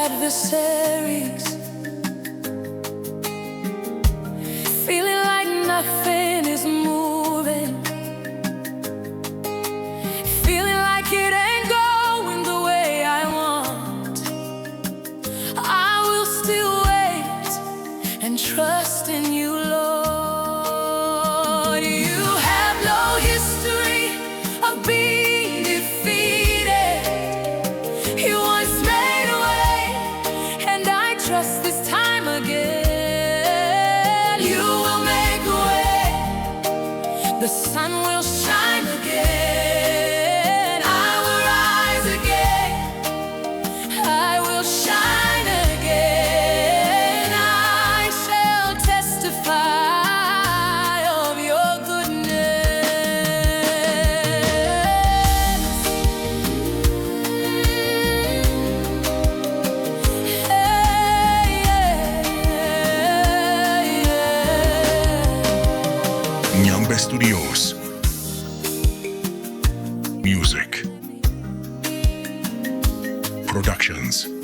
adversaries, feeling like nothing is moving, feeling like it ain't going the way I want. I will still wait and trust in you, Lord. You have no history of being defeated. You once made a way, and I trust this time again. You will make a way, the sun will shine again. I will rise again, I will shine again. I shall testify of your goodness. Nyambe Studios. Music Productions.